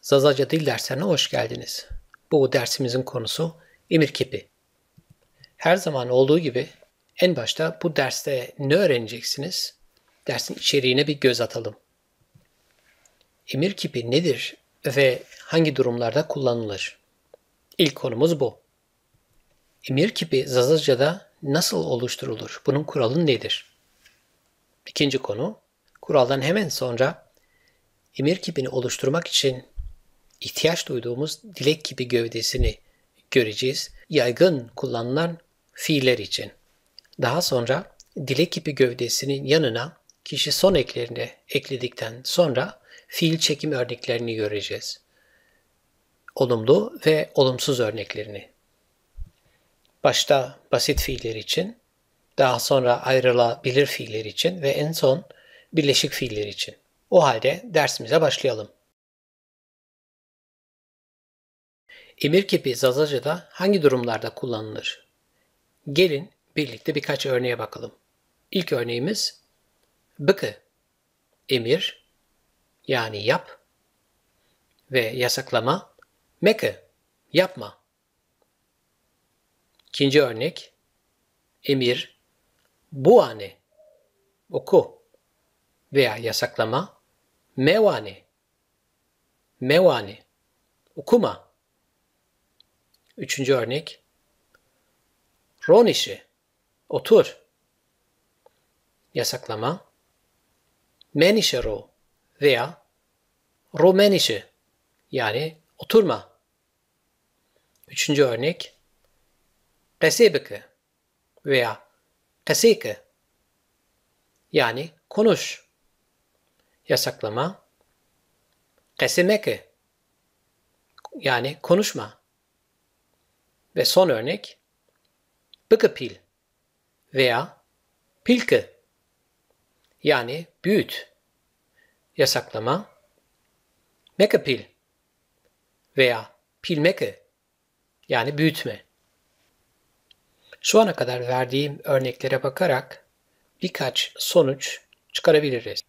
Zazaca Dil derslerine hoş geldiniz. Bu dersimizin konusu emir kipi. Her zaman olduğu gibi en başta bu derste ne öğreneceksiniz? Dersin içeriğine bir göz atalım. Emir kipi nedir ve hangi durumlarda kullanılır? İlk konumuz bu. Emir kipi Zazaca'da nasıl oluşturulur? Bunun kuralı nedir? İkinci konu, kuraldan hemen sonra emir kipini oluşturmak için ihtiyaç duyduğumuz dilek kipi gövdesini göreceğiz. Yaygın kullanılan fiiller için. Daha sonra dilek kipi gövdesinin yanına kişi son eklerini ekledikten sonra fiil çekim örneklerini göreceğiz. Olumlu ve olumsuz örneklerini. Başta basit fiiller için, daha sonra ayrılabilir fiiller için ve en son birleşik fiiller için. O halde dersimize başlayalım. Emir kipi Zazaca'da hangi durumlarda kullanılır? Gelin birlikte birkaç örneğe bakalım. İlk örneğimiz bıkı. Emir yani yap ve yasaklama mekı yapma. İkinci örnek emir buane oku veya yasaklama mevane okuma. Üçüncü örnek ronişi otur. Yasaklama menişero veya romenişi yani oturma. Üçüncü örnek kasebeke veya kaseke yani konuş. Yasaklama kasemeke yani konuşma. Ve son örnek bıkıpil veya pilke yani büyüt. Yasaklama mekapil veya pilmeke yani büyütme. Şu ana kadar verdiğim örneklere bakarak birkaç sonuç çıkarabiliriz.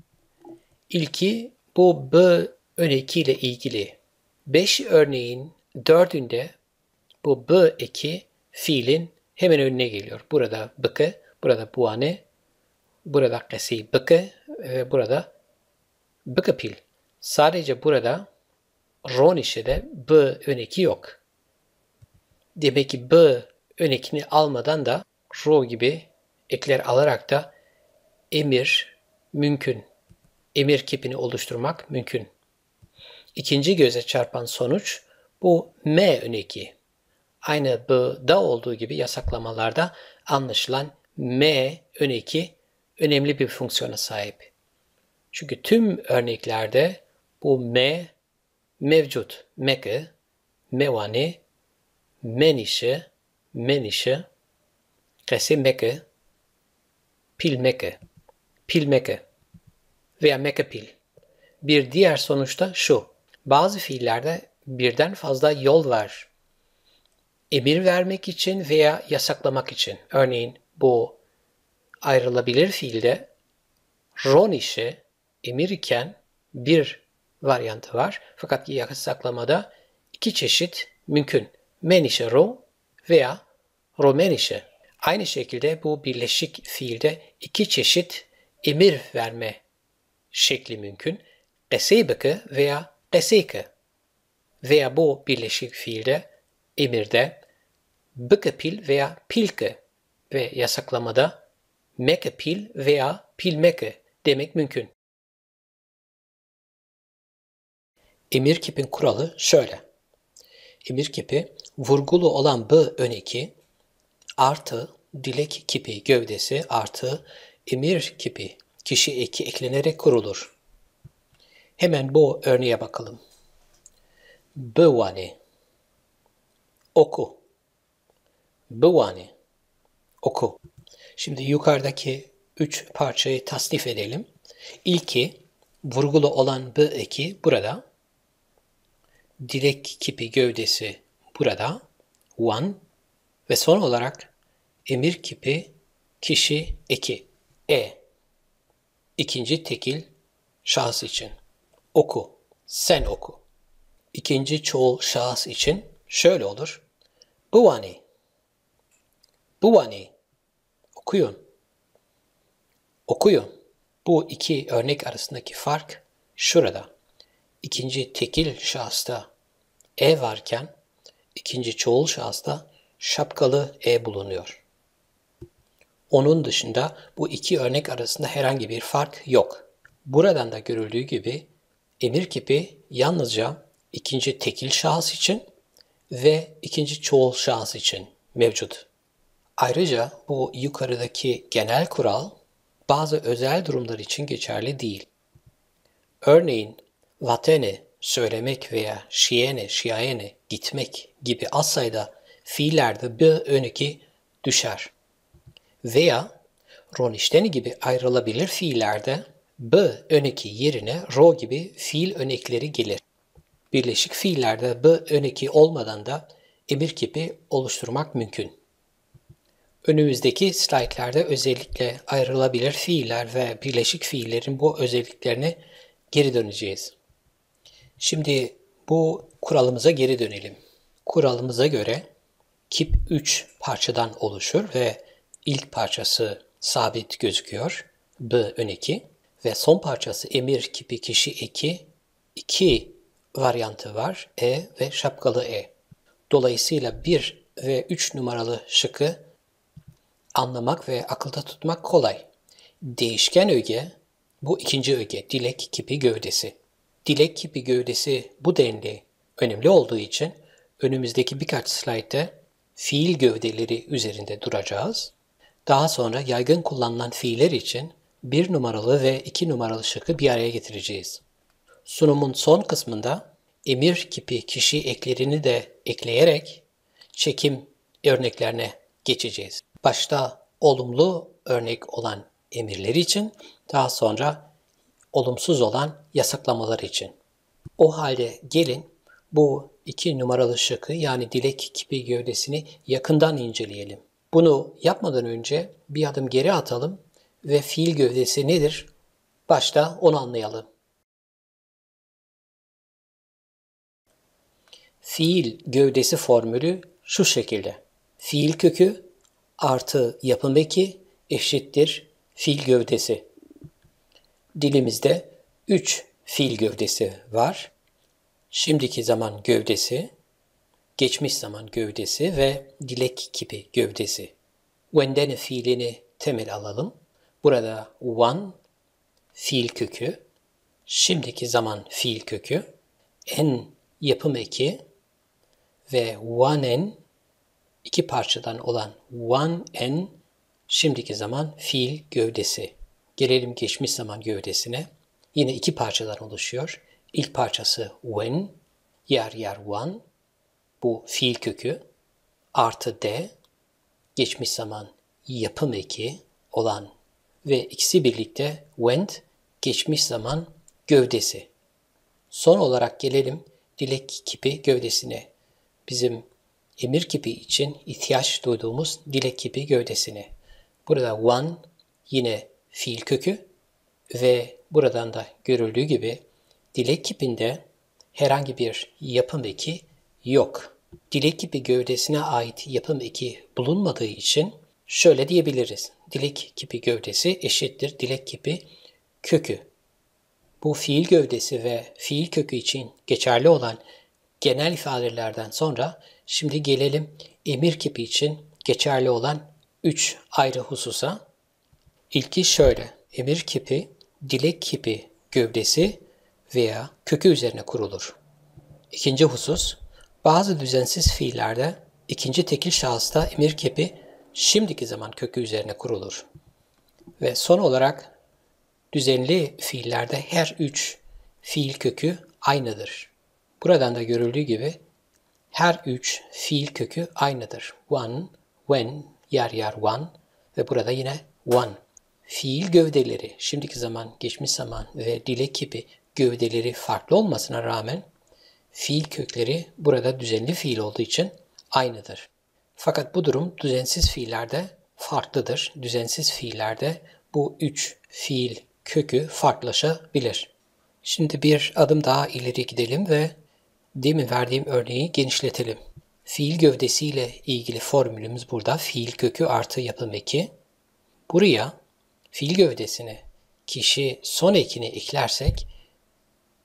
İlki bu b eki ile ilgili. 5 örneğin 4'ünde bu b eki fiilin hemen önüne geliyor. Burada bıkı, burada buane, burada kesi bıkı ve burada bıkıpil. Sadece burada ron işede b öneki yok. Demek ki b önekini almadan da ro gibi ekler alarak da emir mümkün. Emir kipini oluşturmak mümkün. İkinci göze çarpan sonuç bu m öneki. Aynı b'da olduğu gibi yasaklamalarda anlaşılan m öneki önemli bir fonksiyona sahip. Çünkü tüm örneklerde bu m mevcut. Meke, mevane, menişe, kesemeke, pilmeke veya mekepil. Bir diğer sonuç da şu. Bazı fiillerde birden fazla yol var. Emir vermek için veya yasaklamak için. Örneğin bu ayrılabilir fiilde ron işi emir iken bir varyantı var. Fakat yasaklamada iki çeşit mümkün. Menişe ro veya romenişe. Aynı şekilde bu birleşik fiilde iki çeşit emir verme şekli mümkün. Kesebeke veya keseke. Veya bu birleşik fiilde emirde bıkepil veya pilke ve yasaklamada mekepil veya pilmeke demek mümkün. Emir kipin kuralı şöyle. Emir kipi vurgulu olan b öneki artı dilek kipi gövdesi artı emir kipi kişi eki eklenerek kurulur. Hemen bu örneğe bakalım. Bıvane oku. Bıvane oku. Şimdi yukarıdaki 3 parçayı tasnif edelim. İlki vurgulu olan b eki burada. Dilek kipi gövdesi burada. One. Ve son olarak emir kipi kişi eki. E. İkinci tekil şahıs için. Oku. Sen oku. ikinci çoğul şahıs için şöyle olur. Buani. Buani. Okuyun. Okuyun. Bu iki örnek arasındaki fark şurada. İkinci tekil şahısta e varken ikinci çoğul şahısta şapkalı e bulunuyor. Onun dışında bu iki örnek arasında herhangi bir fark yok. Buradan da görüldüğü gibi emir kipi yalnızca ikinci tekil şahıs için ve ikinci çoğul şahıs için mevcut. Ayrıca bu yukarıdaki genel kural bazı özel durumlar için geçerli değil. Örneğin vatene söylemek veya şiyene gitmek gibi az sayıda fiillerde bir öneki düşer. Veya ronişteni gibi ayrılabilir fiillerde b öneki yerine ro gibi fiil önekleri gelir. Birleşik fiillerde b öneki olmadan da emir kipi oluşturmak mümkün. Önümüzdeki slaytlarda özellikle ayrılabilir fiiller ve birleşik fiillerin bu özelliklerine geri döneceğiz. Şimdi bu kuralımıza geri dönelim. Kuralımıza göre kip 3 parçadan oluşur ve ilk parçası sabit gözüküyor. B öneki ve son parçası emir kipi kişi eki. 2 varyantı var. E ve şapkalı E. Dolayısıyla 1 ve 3 numaralı şıkkı anlamak ve akılda tutmak kolay. Değişken öge, bu ikinci öge, dilek kipi gövdesi. Dilek kipi gövdesi bu denli önemli olduğu için önümüzdeki birkaç slaytta fiil gövdeleri üzerinde duracağız. Daha sonra yaygın kullanılan fiiller için 1 numaralı ve 2 numaralı şıkkı bir araya getireceğiz. Sunumun son kısmında emir kipi kişi eklerini de ekleyerek çekim örneklerine geçeceğiz. Başta olumlu örnek olan emirleri için, daha sonra olumsuz olan yasaklamalar için. O halde gelin bu 2 numaralı şıkkı yani dilek kipi gövdesini yakından inceleyelim. Bunu yapmadan önce bir adım geri atalım ve fiil gövdesi nedir? Başta onu anlayalım. Fiil gövdesi formülü şu şekilde. Fiil kökü artı yapım eki eşittir fiil gövdesi. Dilimizde 3 fiil gövdesi var. Şimdiki zaman gövdesi, geçmiş zaman gövdesi ve dilek kipi gövdesi. Wendene fiilini temel alalım. Burada one fiil kökü, şimdiki zaman fiil kökü, en yapım eki ve one-en iki parçadan olan one-en şimdiki zaman fiil gövdesi. Gelelim geçmiş zaman gövdesine. Yine iki parçadan oluşuyor. İlk parçası when, yer one, bu fiil kökü, artı de, geçmiş zaman yapım eki olan ve ikisi birlikte went, geçmiş zaman gövdesi. Son olarak gelelim dilek kipi gövdesine. Bizim emir kipi için ihtiyaç duyduğumuz dilek kipi gövdesine. Burada one yine fiil kökü ve buradan da görüldüğü gibi dilek kipinde herhangi bir yapım eki yok. Dilek kipi gövdesine ait yapım eki bulunmadığı için şöyle diyebiliriz. Dilek kipi gövdesi eşittir dilek kipi kökü. Bu fiil gövdesi ve fiil kökü için geçerli olan genel ifadelerden sonra şimdi gelelim emir kipi için geçerli olan 3 ayrı hususa. İlki şöyle. Emir kipi dilek kipi gövdesi veya kökü üzerine kurulur. İkinci husus, bazı düzensiz fiillerde ikinci tekil şahısta emir kipi şimdiki zaman kökü üzerine kurulur. Ve son olarak düzenli fiillerde her 3 fiil kökü aynıdır. Buradan da görüldüğü gibi her 3 fiil kökü aynıdır. One, when, yer one ve burada yine one. Fiil gövdeleri, şimdiki zaman, geçmiş zaman ve dilek kipi gövdeleri farklı olmasına rağmen fiil kökleri burada düzenli fiil olduğu için aynıdır. Fakat bu durum düzensiz fiillerde farklıdır. Düzensiz fiillerde bu 3 fiil kökü farklılaşabilir. Şimdi bir adım daha ileri gidelim ve Demin verdiğim örneği genişletelim. Fiil gövdesiyle ilgili formülümüz burada. Fiil kökü artı yapım eki. Buraya fiil gövdesine kişi son ekini eklersek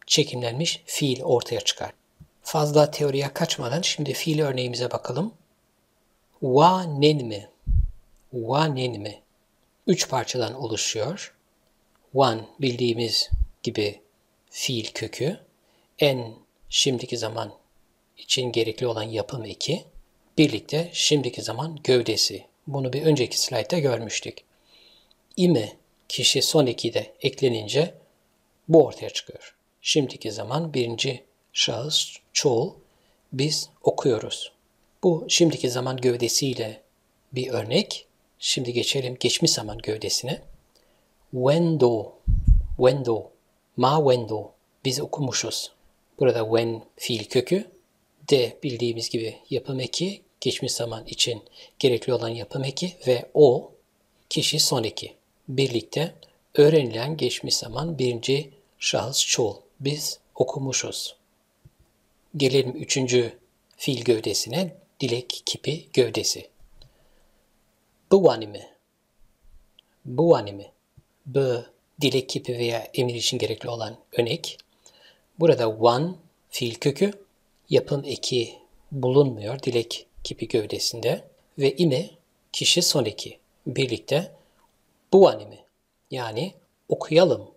çekimlenmiş fiil ortaya çıkar. Fazla teoriye kaçmadan şimdi fiil örneğimize bakalım. Wanen mi? Wanen mi? 3 parçadan oluşuyor. One bildiğimiz gibi fiil kökü. En şimdiki zaman için gerekli olan yapım eki. Birlikte şimdiki zaman gövdesi. Bunu bir önceki slaytta görmüştük. İmi kişi son eki de eklenince bu ortaya çıkıyor. Şimdiki zaman birinci şahıs çoğul biz okuyoruz. Bu şimdiki zaman gövdesiyle bir örnek. Şimdi geçelim geçmiş zaman gövdesine. Wendo, wendo, ma wendo biz okumuşuz. Burada when fiil kökü, de bildiğimiz gibi yapım eki, geçmiş zaman için gerekli olan yapım eki ve o kişi son eki. Birlikte öğrenilen geçmiş zaman birinci şahıs çoğul. Biz okumuşuz. Gelelim üçüncü fiil gövdesine, dilek kipi gövdesi. Bu anime. Bu anime. Bu dilek kipi veya emir için gerekli olan önek. Burada one fiil kökü, yapım eki bulunmuyor dilek kipi gövdesinde ve ime kişi son eki. Birlikte bu anime yani okuyalım.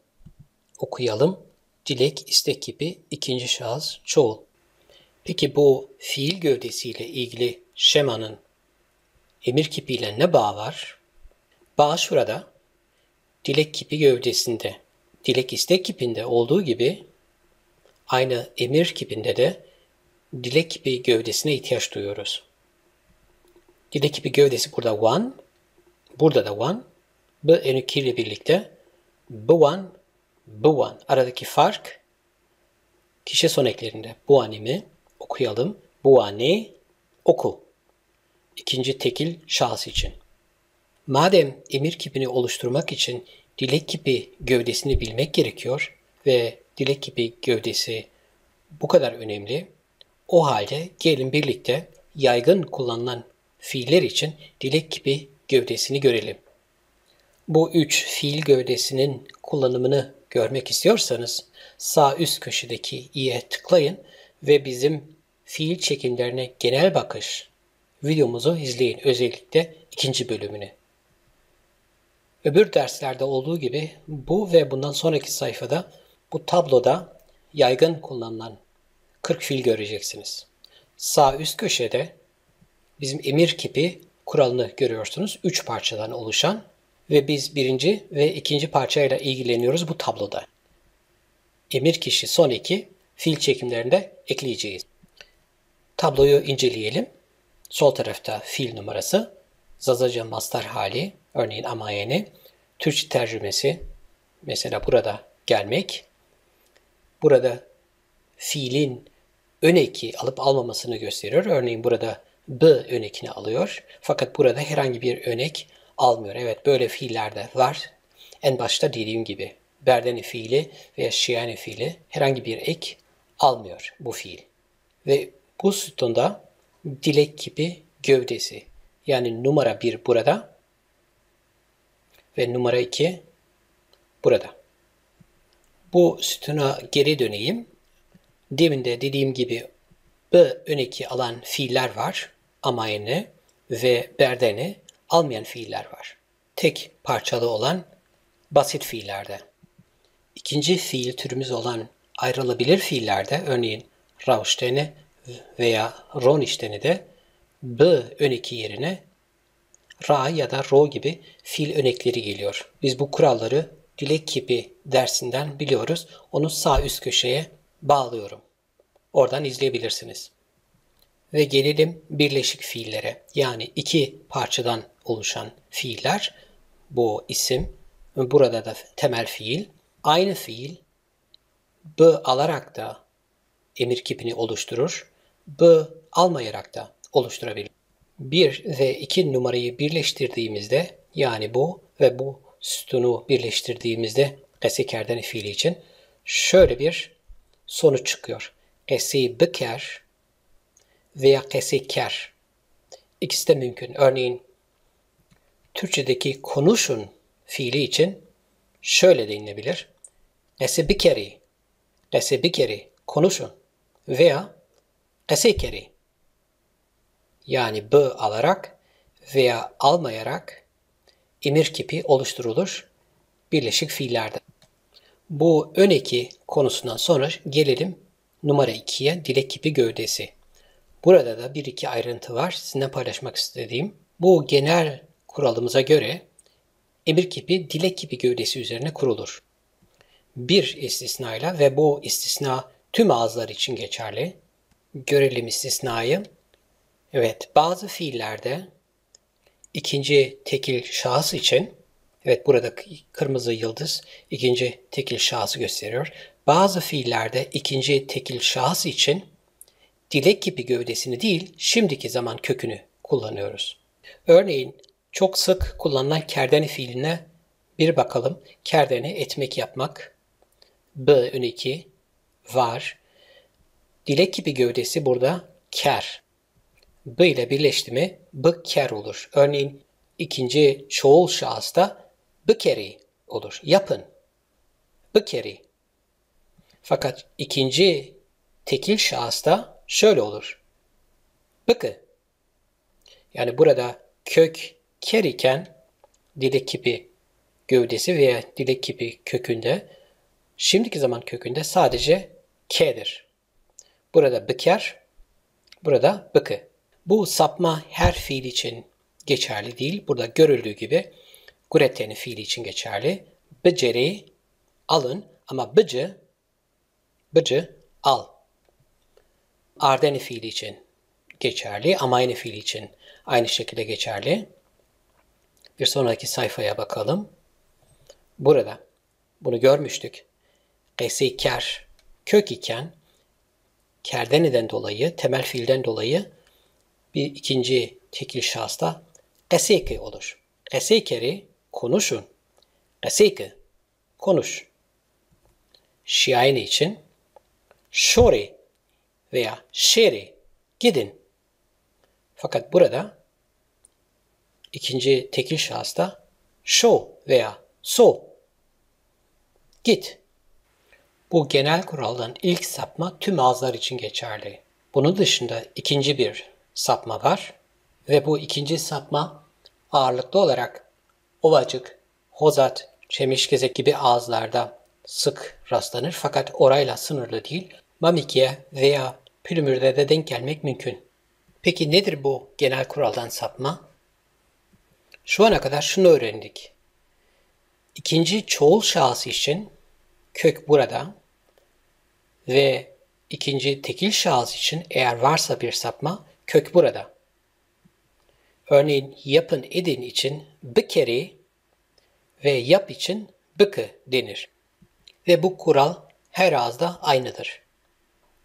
Okuyalım dilek istek kipi ikinci şahıs çoğul. Peki bu fiil gövdesiyle ilgili şemanın emir kipiyle ne bağı var? Bağ şurada. Dilek kipi gövdesinde, dilek istek kipinde olduğu gibi aynı emir kipinde de dilek kipi gövdesine ihtiyaç duyuyoruz. Dilek kipi gövdesi burada one, burada da one. Bu ile birlikte bu one, bu one. Aradaki fark kişi son eklerinde. Bu animi okuyalım. Bu anne oku. İkinci tekil şahıs için. Madem emir kipini oluşturmak için dilek kipi gövdesini bilmek gerekiyor ve dilek kipi gövdesi bu kadar önemli, o halde gelin birlikte yaygın kullanılan fiiller için dilek kipi gövdesini görelim. Bu üç fiil gövdesinin kullanımını görmek istiyorsanız sağ üst köşedeki i'ye tıklayın ve bizim fiil çekimlerine genel bakış videomuzu izleyin. Özellikle ikinci bölümünü. Öbür derslerde olduğu gibi bu ve bundan sonraki sayfada bu tabloda yaygın kullanılan 40 fiil göreceksiniz. Sağ üst köşede bizim emir kipi kuralını görüyorsunuz. 3 parçadan oluşan ve biz birinci ve ikinci parçayla ilgileniyoruz bu tabloda. Emir kişi son eki fiil çekimlerinde ekleyeceğiz. Tabloyu inceleyelim. Sol tarafta fiil numarası, Zazaca mastar hali, örneğin amayeni, Türkçe tercümesi, mesela burada gelmek, burada fiilin ön eki alıp almamasını gösteriyor. Örneğin burada b ön ekini alıyor. Fakat burada herhangi bir ön ek almıyor. Evet böyle fiiller de var. En başta dediğim gibi berdeni fiili veya şiani fiili herhangi bir ek almıyor bu fiil. Ve bu sütunda dilek kipi gövdesi. Yani numara 1 burada ve numara 2 burada. Bu sütuna geri döneyim. Demin de dediğim gibi b ön eki alan fiiller var. Amayeni ve berdeni almayan fiiller var. Tek parçalı olan basit fiillerde. İkinci fiil türümüz olan ayrılabilir fiillerde, örneğin rauşteni veya ronişteni de b ön eki yerine ra ya da ro gibi fiil önekleri geliyor. Biz bu kuralları dilek kipi dersinden biliyoruz. Onu sağ üst köşeye bağlıyorum. Oradan izleyebilirsiniz. Ve gelelim birleşik fiillere. Yani iki parçadan oluşan fiiller. Bu isim, burada da temel fiil. Aynı fiil b alarak da emir kipini oluşturur. B almayarak da oluşturabilir. 1 ve 2 numarayı birleştirdiğimizde, yani bu ve bu sütunu birleştirdiğimizde Gese Kerdane fiili için şöyle bir sonuç çıkıyor. Qesi biker veya qesi ker. İkisi de mümkün. Örneğin Türkçedeki konuşun fiili için şöyle denilebilir. Qesi bikeri, qesi bikeri, konuşun. Veya qesi keri. Yani b alarak veya almayarak emir kipi oluşturulur birleşik fiillerde. Bu ön eki konusundan sonra gelelim numara 2'ye, dilek kipi gövdesi. Burada da bir iki ayrıntı var sizinle paylaşmak istediğim. Bu genel kuralımıza göre emir kipi dilek kipi gövdesi üzerine kurulur. Bir istisnayla ve bu istisna tüm ağızlar için geçerli. Görelim istisnayı. Evet, bazı fiillerde ikinci tekil şahıs için, evet burada kırmızı yıldız ikinci tekil şahsı gösteriyor. Bazı fiillerde ikinci tekil şahıs için dilek kipi gövdesini değil, şimdiki zaman kökünü kullanıyoruz. Örneğin çok sık kullanılan kerdane fiiline bir bakalım. Kerdane etmek yapmak. B öneki var. Dilek kipi gövdesi burada ker. B ile birleşti mi ker olur. Örneğin ikinci çoğul şahısta bikeri olur. Yapın. Bikeri. Fakat ikinci tekil şahısta şöyle olur. Bıkı. Yani burada kök ker iken dilek kipi gövdesi veya dilek kipi kökünde şimdiki zaman kökünde sadece k'dir. Burada biker, burada bıkı. Bu sapma her fiil için geçerli değil. Burada görüldüğü gibi Gurette'nin fiili için geçerli. Beceri alın ama bıcı al. Ardeni fiili için geçerli ama aynı fiili için aynı şekilde geçerli. Bir sonraki sayfaya bakalım. Burada bunu görmüştük. Qesi ker kök iken kerdeneden dolayı, temel fiilden dolayı bir ikinci tekil şahısta qeseki olur. Qesekeri konuşun. Qeseki konuş. Şiayne için şori veya şeri gidin. Fakat burada ikinci tekil şahısta şo veya so git. Bu genel kuraldan ilk sapma tüm ağızlar için geçerli. Bunun dışında ikinci bir sapma var ve bu ikinci sapma ağırlıklı olarak Ovacık, Hozat, Çemişgezek gibi ağızlarda sık rastlanır fakat orayla sınırlı değil. Mamikye veya Pülümür'de de denk gelmek mümkün. Peki nedir bu genel kuraldan sapma? Şu ana kadar şunu öğrendik. İkinci çoğul şahıs için kök burada ve ikinci tekil şahıs için eğer varsa bir sapma kök burada. Örneğin yapın edin için bikeri ve yap için bıkı denir. Ve bu kural her ağızda aynıdır.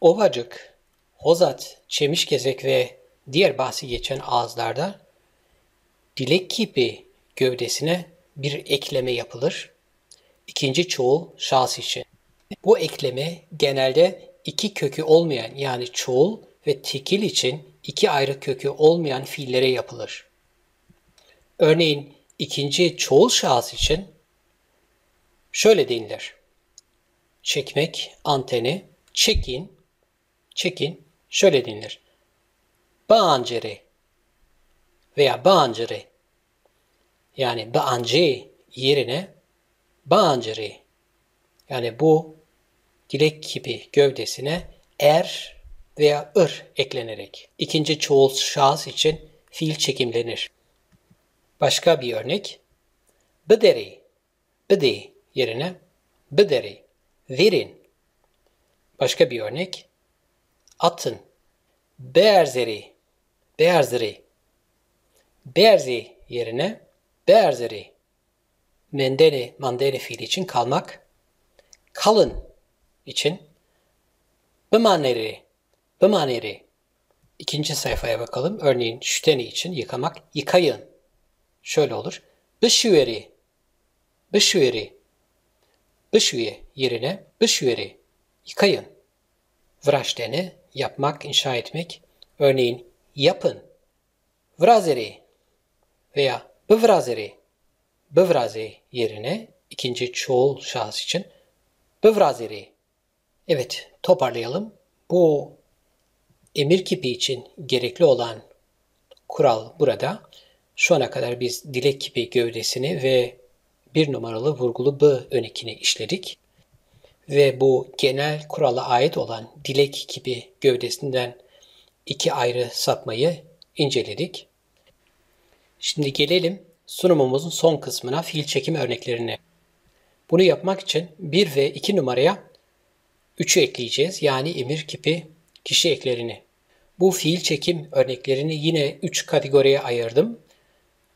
Ovacık, Hozat, Çemişgezek ve diğer bahsi geçen ağızlarda dilek kipi gövdesine bir ekleme yapılır. İkinci çoğul şahıs için. Bu ekleme genelde iki kökü olmayan yani çoğul ve tekil için iki ayrı kökü olmayan fiillere yapılır. Örneğin ikinci çoğul şahıs için şöyle denilir. Çekmek, anteni, çekin, şöyle denilir. Bağancere veya bağancere. Yani bağancı yerine bağancere. Yani bu dilek kipi gövdesine er veya eklenerek ikinci çoğul şahıs için fiil çekimlenir. Başka bir örnek. Bıderi yerine bıderi. Verin. Başka bir örnek. Atın. Berzeri. Berzi yerine berzeri. Mandene fiili için kalmak. Kalın için bımaneri. İkinci sayfaya bakalım. Örneğin şüteni için yıkamak. Yıkayın. Şöyle olur. Bışüveri. Bışüye yerine bışüveri. Yıkayın. Vraştene yapmak, inşa etmek. Örneğin yapın. Vrazeri veya bvrazeri. Bvrazi yerine ikinci çoğul şahıs için bvrazeri. Evet, toparlayalım. Bu emir kipi için gerekli olan kural burada. Şu ana kadar biz dilek kipi gövdesini ve bir numaralı vurgulu b ön ekini işledik. Ve bu genel kurala ait olan dilek kipi gövdesinden iki ayrı sapmayı inceledik. Şimdi gelelim sunumumuzun son kısmına, fiil çekim örneklerine. Bunu yapmak için 1 ve 2 numaraya 3'ü ekleyeceğiz. Yani emir kipi kişi eklerini. Bu fiil çekim örneklerini yine 3 kategoriye ayırdım.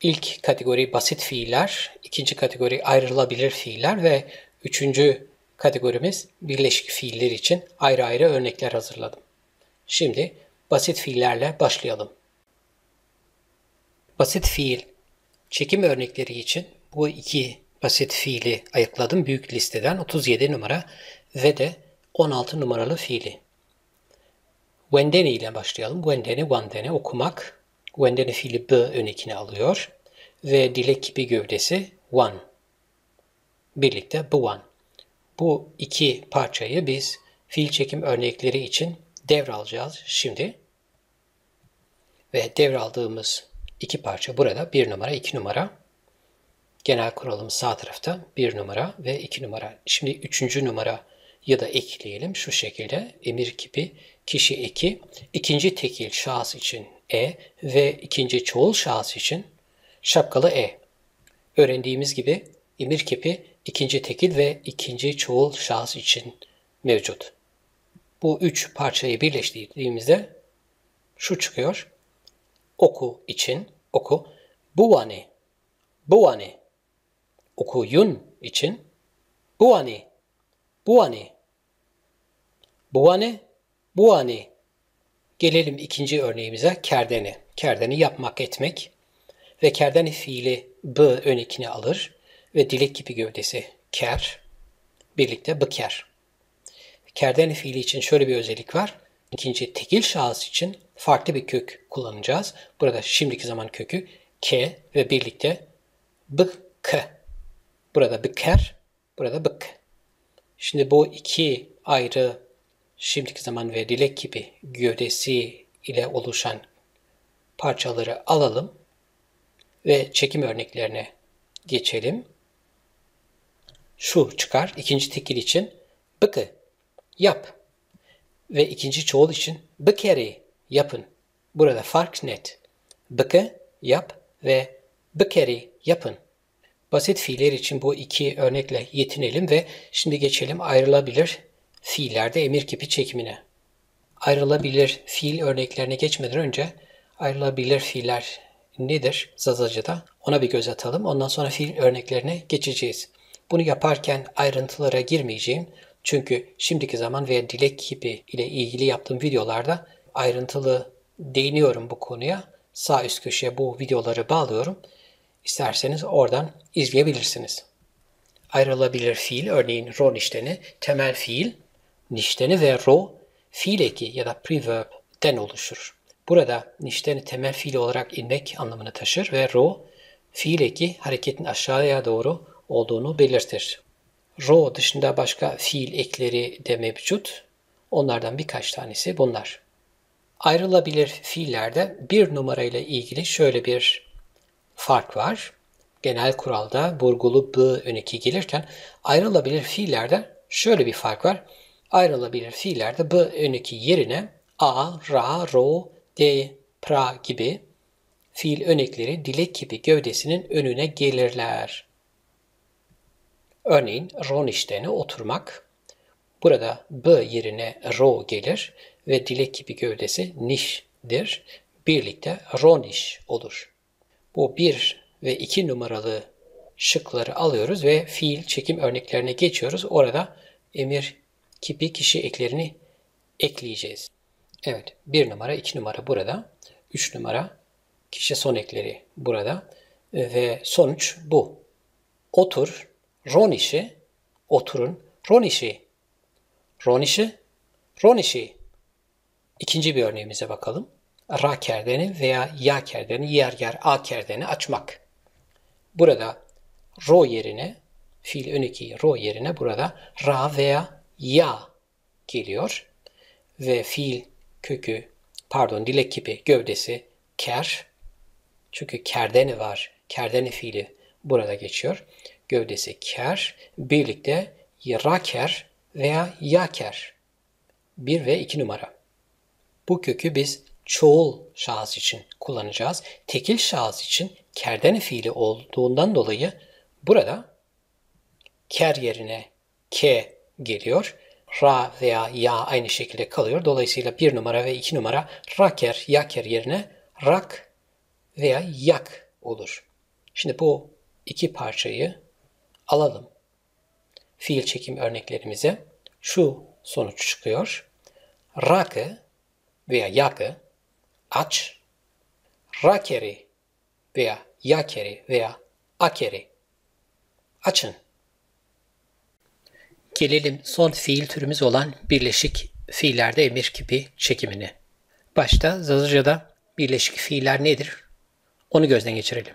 İlk kategori basit fiiller, ikinci kategori ayrılabilir fiiller ve üçüncü kategorimiz birleşik fiiller için ayrı ayrı örnekler hazırladım. Şimdi basit fiillerle başlayalım. Basit fiil çekim örnekleri için bu iki basit fiili ayıkladım büyük listeden 37 numara ve de 16 numaralı fiili. Wendeni ile başlayalım. Wendeni okumak. Wendeni fiili b ön ekini alıyor ve dilek kipi gövdesi one. Birlikte bu one. Bu iki parçayı biz fiil çekim örnekleri için devralacağız şimdi. Ve devraldığımız iki parça burada 1 numara 2 numara. Genel kuralımız sağ tarafta 1 numara ve 2 numara. Şimdi 3. numara ya da ekleyelim şu şekilde. Emir kipi kişi eki. İkinci tekil şahıs için e ve ikinci çoğul şahıs için şapkalı e. Öğrendiğimiz gibi emir kipi ikinci tekil ve ikinci çoğul şahıs için mevcut. Bu üç parçayı birleştirdiğimizde şu çıkıyor. Oku için oku. Buani. Buani. Okuyun için buani. Buani. Buani. Buani. Gelelim ikinci örneğimize kerdeni. Kerdeni yapmak, etmek. Ve kerdeni fiili b ön ekini alır ve dilek kipi gövdesi ker. Birlikte bıker. Kerdeni fiili için şöyle bir özellik var. İkinci tekil şahıs için farklı bir kök kullanacağız. Burada şimdiki zaman kökü k ve birlikte bk. Burada bıker, burada bık. Şimdi bu iki ayrı şimdiki zaman ve dilek kipi gövdesi ile oluşan parçaları alalım ve çekim örneklerine geçelim. Şu çıkar. İkinci tekil için bıkı, yap. Ve ikinci çoğul için bıkeri, yapın. Burada fark net. Bıkı, yap ve bıkeri, yapın. Basit fiiller için bu iki örnekle yetinelim ve şimdi geçelim ayrılabilir fiillerde emir kipi çekimine. Ayrılabilir fiil örneklerine geçmeden önce ayrılabilir fiiller nedir Zazacı'da? Ona bir göz atalım. Ondan sonra fiil örneklerine geçeceğiz. Bunu yaparken ayrıntılara girmeyeceğim. Çünkü şimdiki zaman ve dilek kipi ile ilgili yaptığım videolarda ayrıntılı değiniyorum bu konuya. Sağ üst köşeye bu videoları bağlıyorum. İsterseniz oradan izleyebilirsiniz. Ayrılabilir fiil örneğin ro nişteni, temel fiil nişteni ve ro fiil eki ya da preverb'den oluşur. Burada nişteni temel fiil olarak inmek anlamını taşır ve ro fiil eki hareketin aşağıya doğru olduğunu belirtir. Ro dışında başka fiil ekleri de mevcut. Onlardan birkaç tanesi bunlar. Ayrılabilir fiillerde bir numarayla ilgili şöyle bir fark var. Genel kuralda vurgulu b ön eki gelirken ayrılabilir fiillerde şöyle bir fark var. Ayrılabilir fiillerde b ön eki yerine a, ra, ro, de, pra gibi fiil önekleri dilek kipi gövdesinin önüne gelirler. Örneğin ro nişteni oturmak. Burada b yerine ro gelir ve dilek kipi gövdesi niş'dir. Birlikte ro niş olur. Bu 1 ve 2 numaralı şıkları alıyoruz ve fiil çekim örneklerine geçiyoruz. Orada emir kipi kişi eklerini ekleyeceğiz. Evet, 1 numara, 2 numara burada. 3 numara kişi son ekleri burada. Ve sonuç bu. Otur, ronişi, oturun, ronişi, ronişi, Ronişi. İkinci bir örneğimize bakalım. Ra kerdeni veya ya kerdeni, yer a kerdeni açmak. Burada ro yerine, fiil öneki ro yerine burada ra veya ya geliyor. Ve fiil kökü, dilek kipi, gövdesi ker. Çünkü kerdeni var. Kerdeni fiili burada geçiyor. Gövdesi ker. Birlikte raker veya yaker. 1 ve 2 numara. Bu kökü biz çoğul şahıs için kullanacağız. Tekil şahıs için kerdeni fiili olduğundan dolayı burada ker yerine ke geliyor. Ra veya ya aynı şekilde kalıyor. Dolayısıyla 1 numara ve 2 numara raker, yaker yerine rak veya yak olur. Şimdi bu iki parçayı alalım. Fiil çekim örneklerimize şu sonuç çıkıyor. Rakı veya yakı aç, rakeri veya yakeri veya akeri açın. Gelelim son fiil türümüz olan birleşik fiillerde emir kipi çekimine. Başta Zazaca'da birleşik fiiller nedir? Onu gözden geçirelim.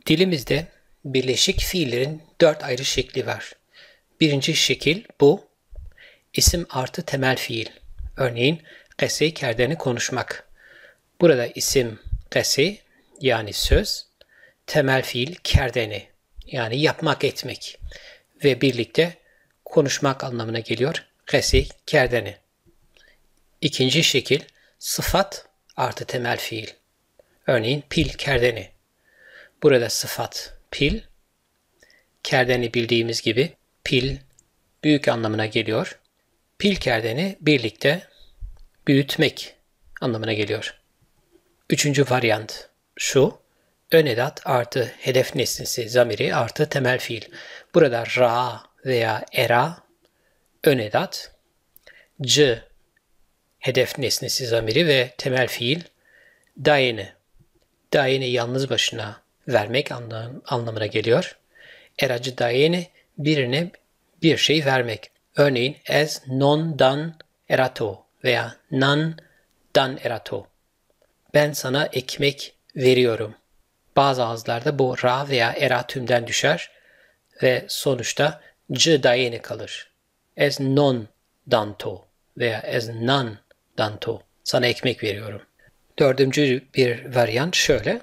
Dilimizde birleşik fiillerin 4 ayrı şekli var. Birinci şekil bu. İsim artı temel fiil. Örneğin kese kerdeni konuşmak. Burada isim kese yani söz, temel fiil kerdeni yani yapmak etmek ve birlikte konuşmak anlamına geliyor. Kese kerdeni. İkinci şekil sıfat artı temel fiil. Örneğin pil kerdeni. Burada sıfat pil, kerdeni bildiğimiz gibi pil büyük anlamına geliyor. Pil kerdeni birlikte büyütmek anlamına geliyor. Üçüncü varyant şu. Ön edat artı hedef nesnesi zamiri artı temel fiil. Burada ra veya era ön edat, c hedef nesnesi zamiri ve temel fiil dayeni. Dayeni yalnız başına vermek anlamına geliyor. Eracı dayeni birine bir şey vermek. Örneğin ez non dan erato veya nan dan erato. Ben sana ekmek veriyorum. Bazı ağızlarda bu ra veya era tümden düşer ve sonuçta c dayeni kalır. Ez non danto veya ez nan danto. Sana ekmek veriyorum. Dördüncü bir varyant şöyle.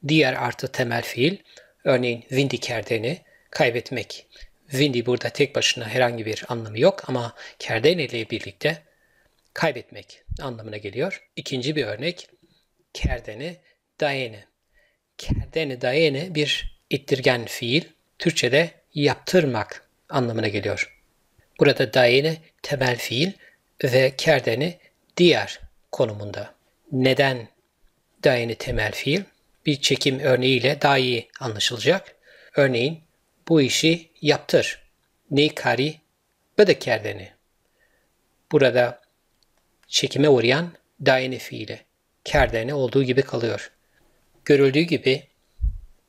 Diğer artı temel fiil. Örneğin vindi kerdeni kaybetmek. Vindi burada tek başına herhangi bir anlamı yok ama kerdeni ile birlikte kaybetmek anlamına geliyor. İkinci bir örnek. Kerdeni dayeni. Kerdeni dayeni bir ittirgen fiil. Türkçe'de yaptırmak anlamına geliyor. Burada dayeni temel fiil ve kerdeni diğer konumunda. Neden dayeni temel fiil? Bir çekim örneğiyle daha iyi anlaşılacak. Örneğin bu işi yaptır. Ne kari bıdı kerdeni. Burada çekime uğrayan dayeni fiili. Kerdeni olduğu gibi kalıyor. Görüldüğü gibi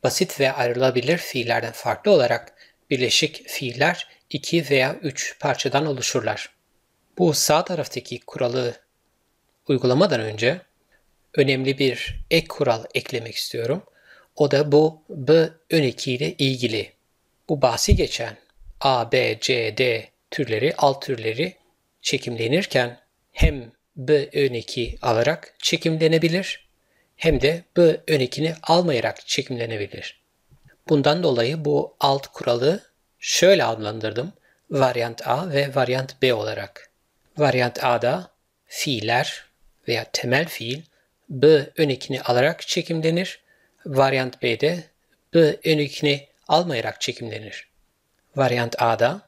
basit ve ayrılabilir fiillerden farklı olarak birleşik fiiller 2 veya 3 parçadan oluşurlar. Bu sağ taraftaki kuralı uygulamadan önce önemli bir ek kural eklemek istiyorum. O da bu B ön eki ile ilgili. Bu bahsi geçen A, B, C, D türleri, alt türleri çekimlenirken hem B ön eki alarak çekimlenebilir hem de B ön ekini almayarak çekimlenebilir. Bundan dolayı bu alt kuralı şöyle adlandırdım. Varyant A ve varyant B olarak. Varyant A'da fiiller veya temel fiil B ön ekini alarak çekimlenir. Varyant B'de B ön ekini almayarak çekimlenir. Varyant A'da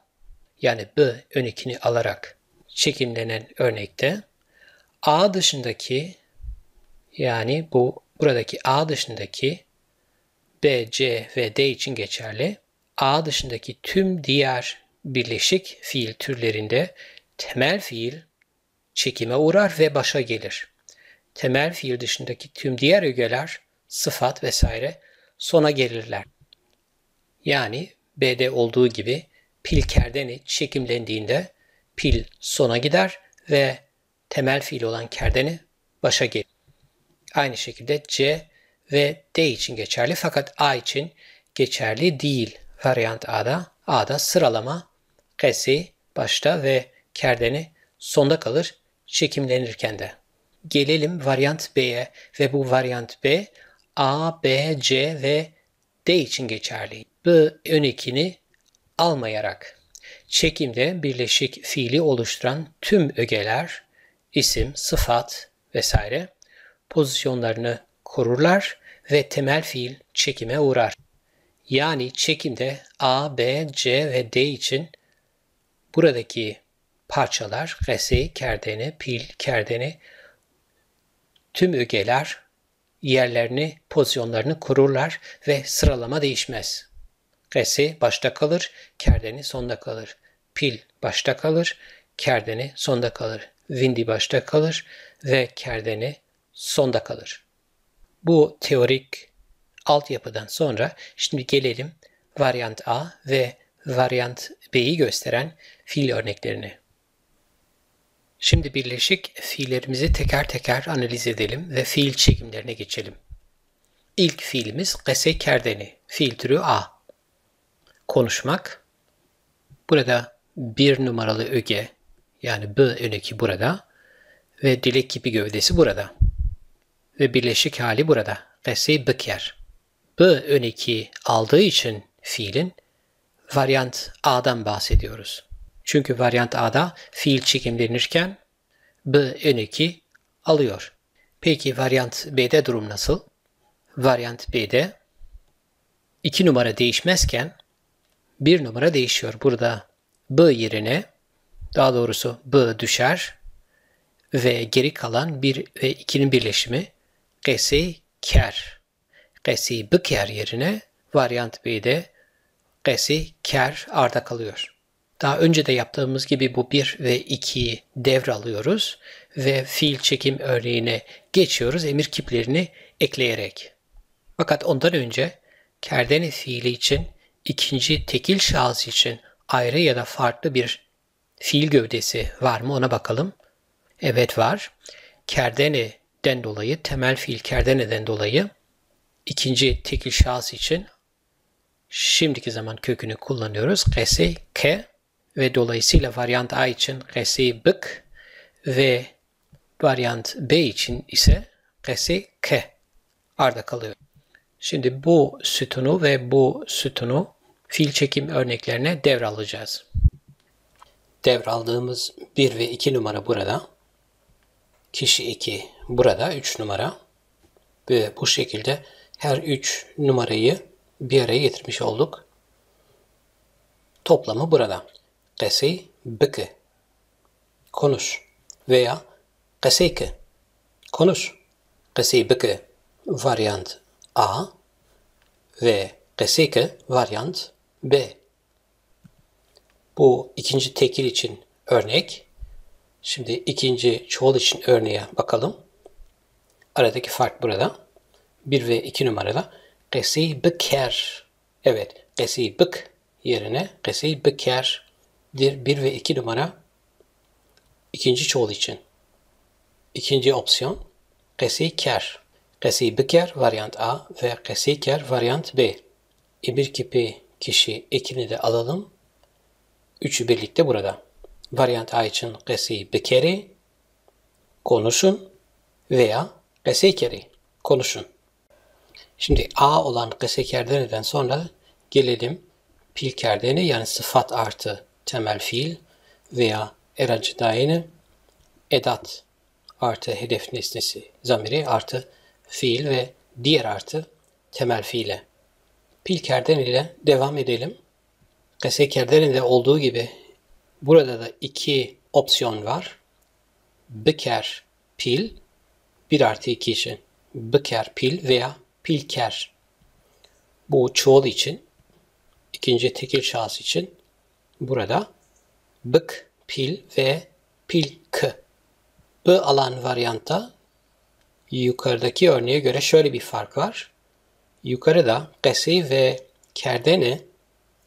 yani B ön ekini alarak çekimlenen örnekte A dışındaki yani buradaki A dışındaki B, C ve D için geçerli. A dışındaki tüm diğer birleşik fiil türlerinde temel fiil çekime uğrar ve başa gelir. Temel fiil dışındaki tüm diğer ögeler, sıfat vesaire sona gelirler. Yani B'de olduğu gibi pil kerdeni çekimlendiğinde pil sona gider ve temel fiil olan kerdeni başa gelir. Aynı şekilde C ve D için geçerli fakat A için geçerli değil. Varyant A'da sıralama kesi başta ve kerdeni sonda kalır çekimlenirken de. Gelelim varyant B'ye ve bu varyant B A, B, C ve D için geçerli. B ön ekini almayarak çekimde birleşik fiili oluşturan tüm ögeler, isim, sıfat vesaire pozisyonlarını korurlar ve temel fiil çekime uğrar. Yani çekimde A, B, C ve D için buradaki parçalar, resi, kerdeni, pil, kerdeni, tüm ögeler yerlerini, pozisyonlarını korurlar ve sıralama değişmez. Resi başta kalır, kerdeni sonda kalır. Pil başta kalır, kerdeni sonda kalır. Vindi başta kalır ve kerdeni sonda kalır. Bu teorik altyapıdan sonra şimdi gelelim varyant A ve varyant B'yi gösteren fiil örneklerine. Şimdi birleşik fiillerimizi teker teker analiz edelim ve fiil çekimlerine geçelim. İlk fiilimiz gese kerdeni, fiil türü A. Konuşmak. Burada bir numaralı öge yani B öneki burada ve dilek kipi gövdesi burada. Ve birleşik hali burada. Gese beker. B öneki aldığı için fiilin varyant A'dan bahsediyoruz. Çünkü varyant A'da fiil çekimlenirken B öneki alıyor. Peki varyant B'de durum nasıl? Varyant B'de 2 numara değişmezken 1 numara değişiyor. Burada B yerine daha doğrusu B düşer ve geri kalan 1 ve 2'nin birleşimi gese ker. Gese beker yerine varyant B'de gese ker arda kalıyor. Daha önce de yaptığımız gibi bu 1 ve 2'yi devralıyoruz ve fiil çekim örneğine geçiyoruz emir kiplerini ekleyerek. Fakat ondan önce kerdeni fiili için ikinci tekil şahıs için ayrı ya da farklı bir fiil gövdesi var mı ona bakalım. Evet var. Kerdene'den dolayı, temel fiil kerdene'den dolayı ikinci tekil şahıs için şimdiki zaman kökünü kullanıyoruz. Gese ke ve dolayısıyla varyant A için gese bık ve varyant B için ise gese ke arda kalıyor. Şimdi bu sütunu ve bu sütunu fiil çekim örneklerine devralacağız. Devraldığımız 1 ve 2 numara burada. Kişi 2 burada 3 numara. Ve bu şekilde her 3 numarayı bir araya getirmiş olduk. Toplamı burada. Gese bıkı. Konuş. Veya geseke. Konuş. Gese bıkı varyant A ve geseke varyant B. Bu ikinci tekil için örnek. Şimdi ikinci çoğul için örneğe bakalım. Aradaki fark burada. 1 ve 2 numarada gese beker. Evet, gese bık yerine gese beker 1 ve 2 numara ikinci çoğul için. İkinci opsiyon gese ker. Gese beker varyant A ve gese ker varyant B. Emir kipi kişi ekini de alalım. Üçü birlikte burada. Varyant A için gese bekeri konuşun veya gese keri konuşun. Şimdi A olan gese kerdeneden sonra gelelim pil kerdeni yani sıfat artı temel fiil veya eracı dayını edat artı hedef nesnesi zamiri artı fiil ve diğer artı temel fiile. Pil kerden ile devam edelim. Gese kerdeninde olduğu gibi burada da iki opsiyon var. Beker pil 1 artı 2 için beker pil veya pilker. Bu çoğul için ikinci tekil şahıs için burada bık pil ve pilk. Bu alan varyantta yukarıdaki örneğe göre şöyle bir fark var. Yukarıda gese ve kerdene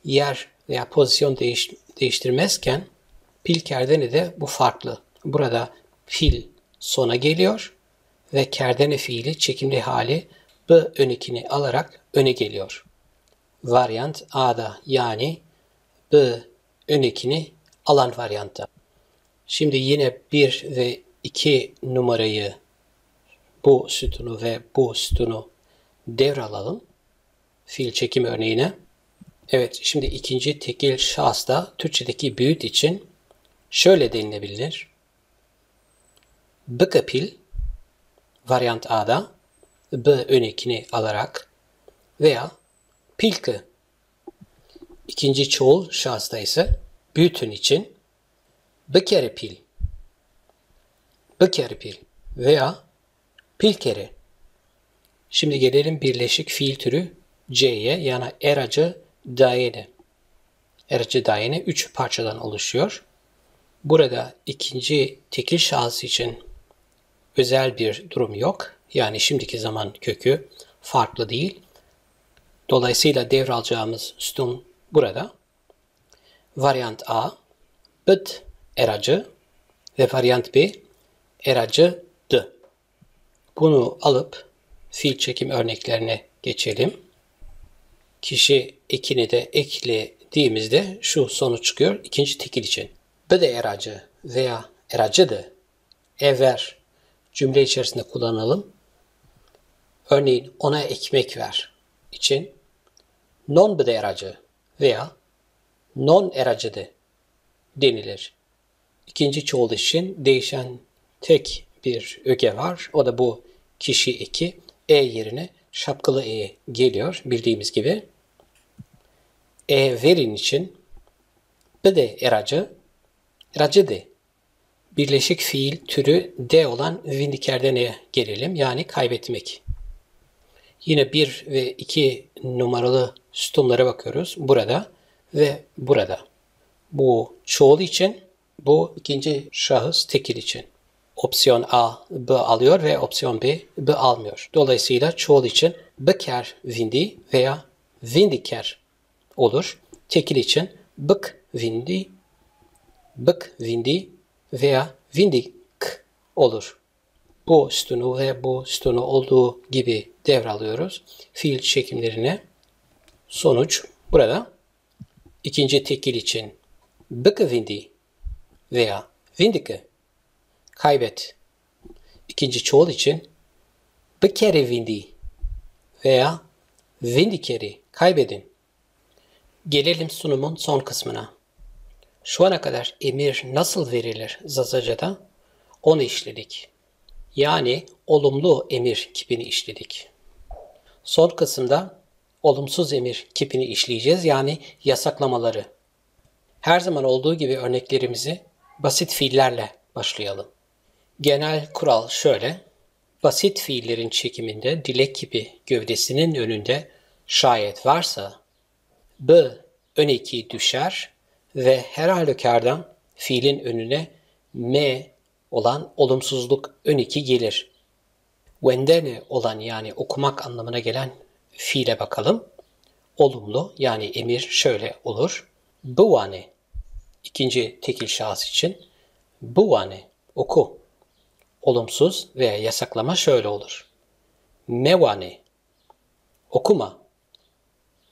yer veya pozisyon değiştirmezken pil kerdene de bu farklı. Burada pil sona geliyor ve kerdane fiili çekimli hali b ön alarak öne geliyor. Varyant A'da yani b ön alan varyantta. Şimdi yine 1 ve 2 numarayı bu sütunu ve bu sütunu devralalım. Fiil çekim örneğine. Evet, şimdi ikinci tekil şahısta Türkçedeki büyüt için şöyle denilebilir. Bıkı pil varyant A'da b ön alarak veya pilkı. İkinci çoğul şahısta ise büyütün için bıkeri pil veya pilkeri. Şimdi gelelim birleşik fiil türü C'ye, yani eracı dayene. Eracı dayene 3 parçadan oluşuyor. Burada ikinci tekil şahıs için özel bir durum yok. Yani şimdiki zaman kökü farklı değil. Dolayısıyla devralacağımız sütun burada. Varyant A, bıt eracı ve varyant B, eracı d. Bunu alıp fiil çekim örneklerine geçelim. Kişi ekini de eklediğimizde şu sonuç çıkıyor ikinci tekil için. B de eracı veya eracıdı. Ever cümle içerisinde kullanalım. Örneğin ona ekmek ver için non b de eracı veya non eracıdı denilir. İkinci çoğul için değişen tek bir öge var. O da bu kişi eki. E yerine şapkalı E geliyor bildiğimiz gibi. E verin için B de eracıdı. Birleşik fiil türü D olan vindikerdeneye gelelim. Yani kaybetmek. Yine 1 ve 2 numaralı sütunlara bakıyoruz. Burada ve burada. Bu çoğul için, bu ikinci şahıs tekil için. Opsiyon A B alıyor ve opsiyon B B almıyor. Dolayısıyla çoğul için bıker vindi veya vindiker olur. Tekil için bık vindi veya vindik olur. Bu sütunu ve bu sütunu olduğu gibi devralıyoruz. Fiil çekimlerine. Sonuç burada. İkinci tekil için bıkı vindi veya vindikı kaybet. İkinci çoğul için bıkeri vindi veya vindikeri kaybedin. Gelelim sunumun son kısmına. Şu ana kadar emir nasıl verilir Zazaca'da? Onu işledik. Yani olumlu emir kipini işledik. Son kısımda olumsuz emir kipini işleyeceğiz, yani yasaklamaları. Her zaman olduğu gibi örneklerimizi basit fiillerle başlayalım. Genel kural şöyle: basit fiillerin çekiminde dilek kipi gövdesinin önünde şayet varsa b ön eki düşer ve her halükarda fiilin önüne m olan olumsuzluk ön eki gelir. Wendene olan, yani okumak anlamına gelen fiile bakalım. Olumlu, yani emir şöyle olur. Buane, ikinci tekil şahıs için buane, oku. Olumsuz veya yasaklama şöyle olur. Mewane, okuma.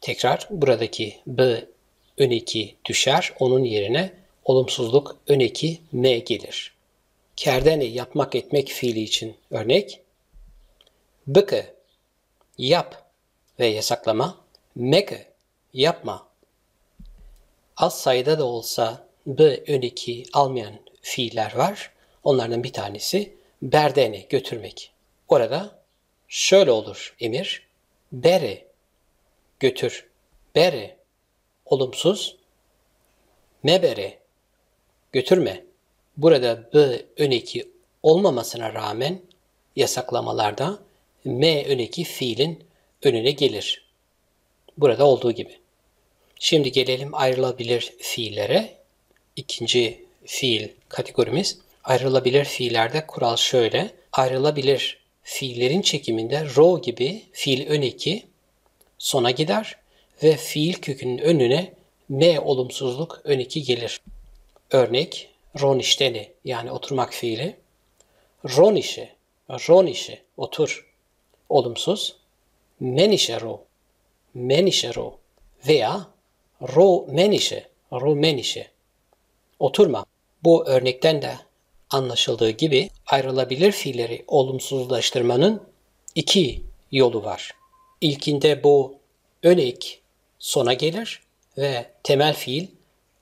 Tekrar buradaki b ön eki düşer. Onun yerine olumsuzluk ön eki m gelir. Kerdane yapmak etmek fiili için örnek. Bıkı, yap ve yasaklama. Meke, yapma. Az sayıda da olsa b ön eki almayan fiiller var. Onlardan bir tanesi berdene, götürmek. Orada şöyle olur emir. Bere, götür. Bere, olumsuz. Mebere, götürme. Burada b ön eki olmamasına rağmen yasaklamalarda m ön eki fiilin önüne gelir. Burada olduğu gibi. Şimdi gelelim ayrılabilir fiillere. İkinci fiil kategorimiz. Ayrılabilir fiillerde kural şöyle. Ayrılabilir fiillerin çekiminde ro gibi fiil ön eki sona gider ve fiil kökünün önüne m olumsuzluk ön eki gelir. Örnek Ronişteni yani oturmak fiili. Ronişe, ronişe, otur. Olumsuz. Menişe ro, menişe ro. Veya ro menişe, oturma. Bu örnekten de anlaşıldığı gibi ayrılabilir fiilleri olumsuzlaştırmanın iki yolu var. İlkinde bu ön ek sona gelir ve temel fiil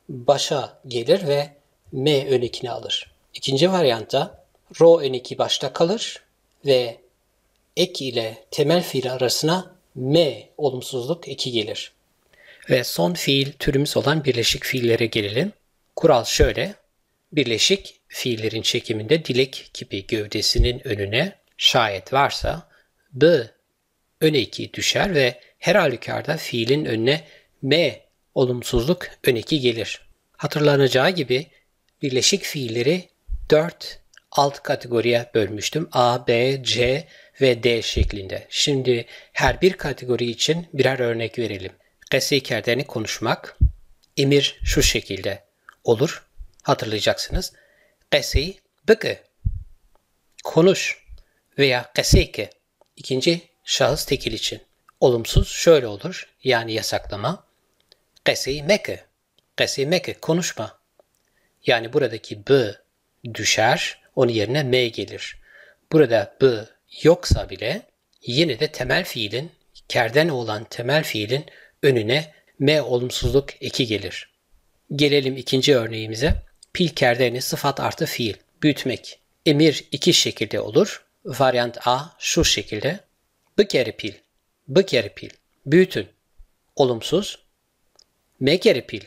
başa gelir ve M ön ekini alır. İkinci varyantta ro ön eki başta kalır ve ek ile temel fiil arasına M olumsuzluk eki gelir. Ve son fiil türümüz olan birleşik fiillere gelelim. Kural şöyle. Birleşik fiillerin çekiminde dilek kipi gövdesinin önüne şayet varsa B ön eki düşer ve her halükarda fiilin önüne M olumsuzluk ön eki gelir. Hatırlanacağı gibi birleşik fiilleri 4 alt kategoriye bölmüştüm. A, B, C ve D şeklinde. Şimdi her bir kategori için birer örnek verelim. Qesi kerdeni konuşmak. Emir şu şekilde olur. Hatırlayacaksınız. Qesi bıkı. Konuş. Veya qesike. İkinci şahıs tekil için. Olumsuz şöyle olur. Yani yasaklama. Qesi meke. Qesi meke. Konuşma. Yani buradaki b düşer. Onun yerine m gelir. Burada b yoksa bile yine de temel fiilin, kerden olan temel fiilin önüne m olumsuzluk eki gelir. Gelelim ikinci örneğimize. Pil kerdeni sıfat artı fiil. Büyütmek. Emir iki şekilde olur. Varyant A şu şekilde. B kere pil. B kere pil. Büyütün. Olumsuz. M kere pil.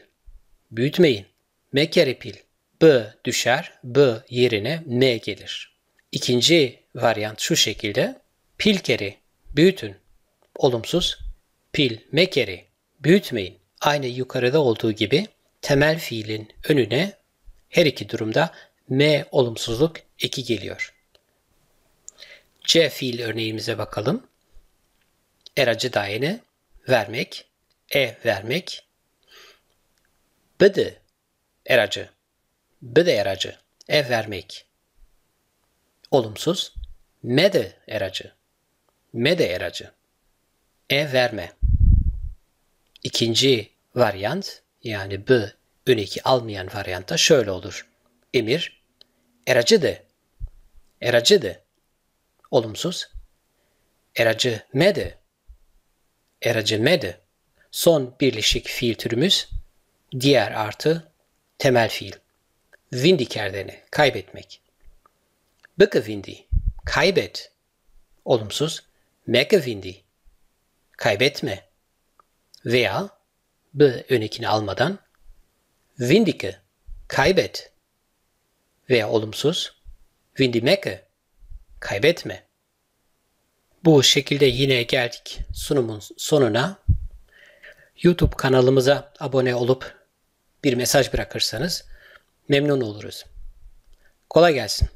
Büyütmeyin. M kere pil. B düşer. B yerine M gelir. İkinci varyant şu şekilde. Pil kere. Büyütün. Olumsuz. Pil. M kere. Büyütmeyin. Aynı yukarıda olduğu gibi temel fiilin önüne her iki durumda M olumsuzluk eki geliyor. C fiil örneğimize bakalım. Eracı dayene vermek, vermek. Bıdı eracı, bıdı eracı, vermek. Olumsuz. Mede eracı, mede eracı, verme. İkinci varyant yani b ön eki almayan varyantta şöyle olur. Emir eracıdı, eracıdı. Olumsuz. Eracı mede, eracı mede. Son birleşik fiil türümüz diğer artı temel fiil. Vindi kerdeni kaybetmek. Bıkı vindi kaybet. Olumsuz. Meke vindi kaybetme. Veya b ön ekini almadan vindike kaybet. Veya olumsuz. Vindimeke kaybetme. Bu şekilde yine geldik sunumun sonuna. YouTube kanalımıza abone olup bir mesaj bırakırsanız memnun oluruz. Kolay gelsin.